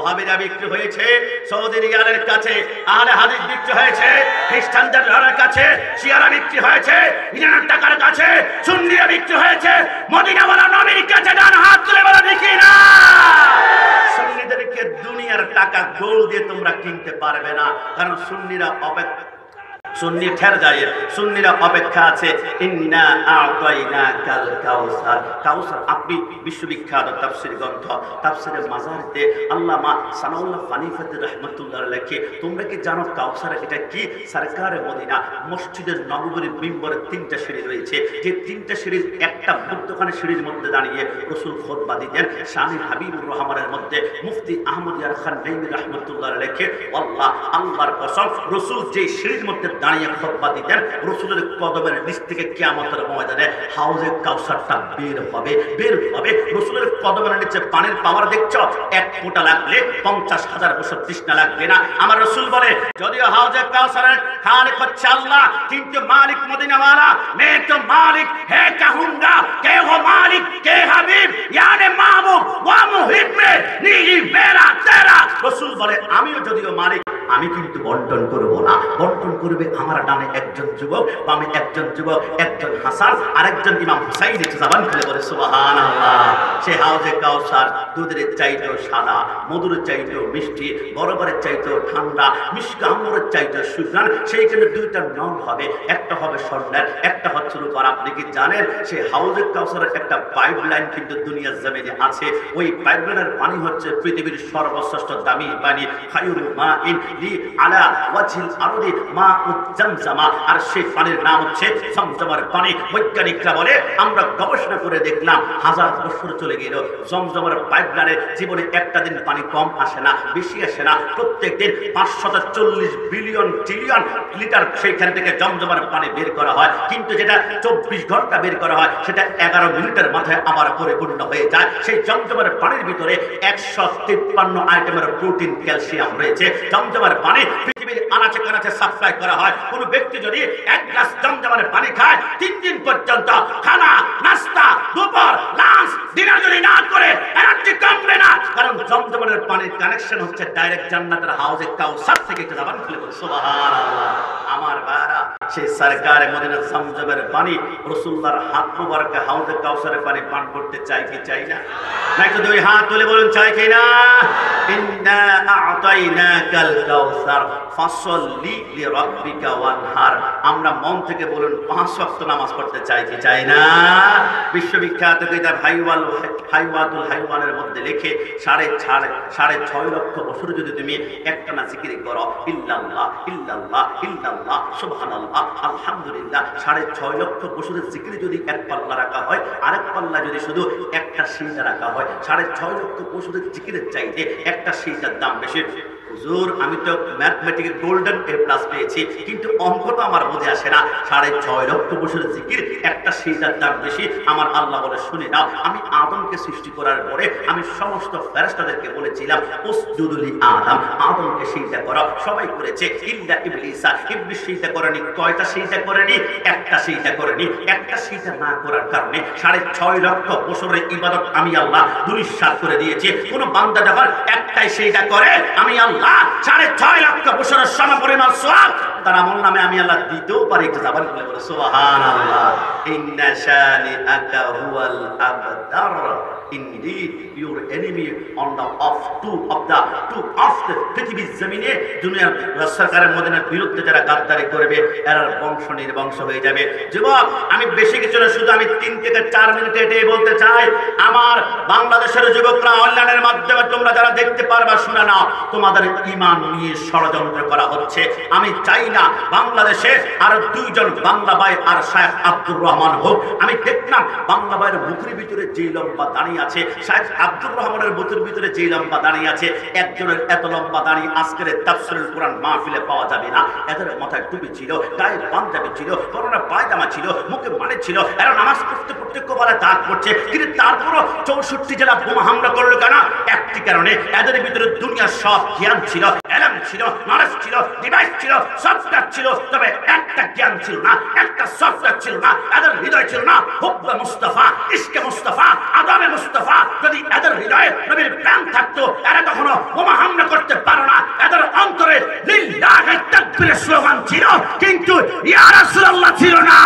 ওয়াহাবিরা বিক্রি হয়েছে সৌদি রিয়ালের কাছে, আহলে হাদিস বিক্রি হয়েছে খ্রিস্টানদের ডলারের কাছে, শিয়ারা বিক্রি হয়েছে ইরানের টাকার কাছে, সুন্নিরা বিক্রি হয়েছে মদিনাওয়ালা নবীর কাছে। ডান হাত তুলে বলো দেখি না। সুন্নিদেরকে দুনিয়ার টাকা গোল দিয়ে তোমরা কিনতে পারবে না, কারণ সুন্নিরা সুন্নি ঠের যায়, সুন্নিরা অপেক্ষা আছে। ইন্না আ'তাইনাকাল কাউসার। কাউসার আপনি বিশ্ববিখ্যাত তাফসীর গ্রন্থ তাফসীরে মাজারিতে আল্লামা সানাউল্লাহ ফানিফাতি রাহমাতুল্লাহ লেখে, তোমরা কি জানো কাউসার এটা কি? সরকারে মদিনা মসজিদের নববীর মিম্বরে 3টা সিঁড়ি রয়েছে, যে 3টা সিঁড়ির একটা মধ্যখানে সিঁড়ির মধ্যে দাঁড়িয়ে রাসূল খুতবা দিতেন। শানে হাবিবুর রহমানের মধ্যে মুফতি আহমদ ইয়ার খান নাইমি রাহমাতুল্লাহ লেখে, আল্লাহ আল্লাহর কসম, রাসূল যে সিঁড়ির মধ্যে দাঁড়িয়ে খুতবা দিতেন, রাসূলের কদমের নিচ থেকে কিয়ামতের ময়দানে হাউজে কাউসারটা বের হবে। রাসূলের কদমের নিচে পানির পাওয়ার দেখছো, এক ফোঁটা লাগলে 50,000 বছর তৃষ্ণা লাগবে না। আমার রাসূল বলে, যদিও হাউজে কাউসারের খালিক হচ্ছে আল্লাহ, কিন্তু মালিক মদিনা वाला, मैं तो मालिक है कहूंगा, के हो मालिक के हबीब यानी महबूब व मुहिब में नीली मेरा तेरा। রাসূল বলে, আমিও যদিও মালিক, আমি কিন্তু বন্টন করব না, বন্টন করবে আমার ডানে একজন যুবক, বামে একজন যুবক, একজন হাসান আর একজন ইমাম হুসাইন। জবান খুলে বলে সুবহানাল্লাহ। সে হাউজে কাউসার দুধের চাইতেও সাদা, মধুর চাইতেও মিষ্টি, বরফের চাইতেও ঠান্ডা, মিষ্টি আঙ্গুরের চাইতেও সুগ্রাণ। সেইখানে 2টা নল হবে, একটা হবে স্বর্ণের, একটা হচ্ছে রূপার। আপনি কি জানেন সে হাউজে কাউসারের একটা পাইপলাইন কিন্তু দুনিয়ার জমিনে আছে? ওই পাইপলাইনের পানি হচ্ছে পৃথিবীর সর্বশ্রেষ্ঠ দামি পানি। খায়রু মাইন লি আলা ওয়াজহিল আরদি মাউজ জামজামা। আর সেই পানির নাম হচ্ছে জমজমের পানি। বৈজ্ঞানিকরা বলে, আমরা গবেষণা করে দেখলাম 1000 বছর চলে গেল, জমজমের পাইপলাইনে জীবনে একটা দিন পানি কম আসে না, বেশি আসে না। প্রত্যেক দিন 540 বিলিয়ন ট্রিলিয়ন লিটার সেইখান থেকে জমজমের পানি বের করা হয়, কিন্তু যেটা 24 ঘন্টা বের করা হয় সেটা 11 মিনিটের মাথায় আবার পরিপূর্ণ হয়ে যায়। সেই জমজমের পানির ভিতরে 153 আইটেমের প্রোটিন, ক্যালসিয়াম রয়েছে। জমজমের পানি পৃথিবীর আনাচে কানাচে সাপ্লাই করা হয়। কোন ব্যক্তি যদি 1 গ্লাস জমজমের পানি খায়, 3 দিন পর্যন্ত খানা, নাস্তা, দুপুর, লাঞ্চ, ডিনার যদি না করে এনার্জি কমবে না, কারণ জমজমের পানির কানেকশন হচ্ছে ডাইরেক্ট জান্নাতের হাউজে কাউসার থেকে। জবান খুলে বল সুবহানাল্লাহ। আমার ভাইরা, সেই সরকারে মদিনা জমজমের পানি, রাসূলুল্লাহর হাত মুবারকে হাউজে কাউসারের পানি পান করতে চাই কি চাই না? নাকি 2 হাত তুলে বলুন চাই কি না? ইন্না আ'তাইনাকাল কাউসার ফাসল্লি লিরাব্বিকা ওয়ানহার। আমরা মন থেকে বলুন 5 ওয়াক্ত নামাজ পড়তে চাই কি চাই না? বিশ্ববিখ্যাত কিতাব হাইওয়াতুল হাইওয়ানের মধ্যে লেখে, 6.5 লক্ষ বছর যদি তুমি একটানা জিকির করো, ইল্লাল্লাহ ইল্লাল্লাহ ইল্লাল্লাহ সুবহানাল্লাহ আলহামদুলিল্লাহ, 6.5 লক্ষ বছরের জিকির যদি এক পাল্লা রাখা হয়, আরেক পাল্লা যদি শুধু একটা সিজদা রাখা হয়, 6.5 লক্ষ বছরের জিকিরের চাইতে একটা সিজদার দাম বেশি। হুজুর, আমি তো ম্যাথমেটিক্যাল গোল্ডেন A+ পেয়েছি, কিন্তু অঙ্ক তো আমার বুঝে আসে না। 6.5 লক্ষ বছরের জিকির, একটা সিজদার দাম বেশি। আমার আল্লাহ বলে, শুনে নাও, আমি আদমকে সৃষ্টি করার পরে আমি সমস্ত ফেরেশতাদেরকে বলেছিলাম উসজুদু লি আদম, আদমকে সিজদা করো। সবাই করেছে, ইল্লা ইবলিসা। ইবলিস সিজদা করেনি। কয়টা সিজদা করেনি? একটা সিজদা করেনি। একটা সিজদা না করার কারণে 6.5 লক্ষ বছরের ইবাদত আমি আল্লাহ দুলিশাত করে দিয়েছি। কোন বান্দা যখন একটাই সিজদা করে, আমি আল্লাহ 6.5 লক্ষ বছরের সমপরিমাণ সওয়াব তার আমল নামে আমি আল্লাহ দিতেও পারি। একটু জবান খুলে বলে সুবহানাল্লাহ। ইন্না শানিআকা হুয়াল আবতার। Indeed, your enemy on the পৃথিবীর জমিনে দুনিয়ার সরকারের মদিনার বিরুদ্ধে যারা গাদ্দারি করবে, এরা বংশ নির্বংশ হয়ে যাবে। যুবক, আমি বেশি কিছু না, শুধু আমি 3 থেকে 4 মিনিটে এটাই বলতে চাই। আমার বাংলাদেশের যুবকরা অনলাইনের মাধ্যমে তোমরা যারা দেখতে পারবা, শুনে নাও, তোমাদের ঈমান নিয়ে ষড়যন্ত্র করা হচ্ছে। আমি চাই না বাংলাদেশে আর 2 জন বাংলা ভাই আর শায়েখ আব্দুর রহমান হোক। আমি দেখলাম বাংলা ভাইয়ের মুখের ভিতরে যে লম্বা দাঁড়িয়ে আছে, শায়েখ আব্দুর রহমানের মুখের ভিতরে যে লম্বা দাঁড়িয়ে আছে, একজনের এত লম্বা দাঁড়ি আজকের তাফসীরুল কোরআন মাহফিলে পাওয়া যাবে না। এদের মাথায় টুপি ছিল, গায়ে পাঞ্জাবি ছিল, পরনে পায়জামা ছিল, মুখে মানে ছিল, এরা নামাজ পড়তে পড়তে কপালে দাগ পড়ছে। কিন্তু তারপরও 64 জেলা বোমা হামলা করলো কেন? একটি কারণে, এদের ভিতরে দুনিয়ার সব জ্ঞান ছিল, এলম ছিল, নলেজ ছিল, ডিভাইস ছিল, সফটওয়্যার ছিল, তবে একটা জ্ঞান ছিল না, একটা সফটওয়্যার ছিল না। এদের হৃদয় ছিল না হুব্বে মুস্তাফা, ইশকে মুস্তাফা, আদবে মুস্তাফা। যদি এদের হৃদয়ে নবীর প্রেম থাকতো, এরা কখনো বোমা তাকবীরের স্লোগান ছিল, কিন্তু ইয়া রাসূলুল্লাহ ছিল না।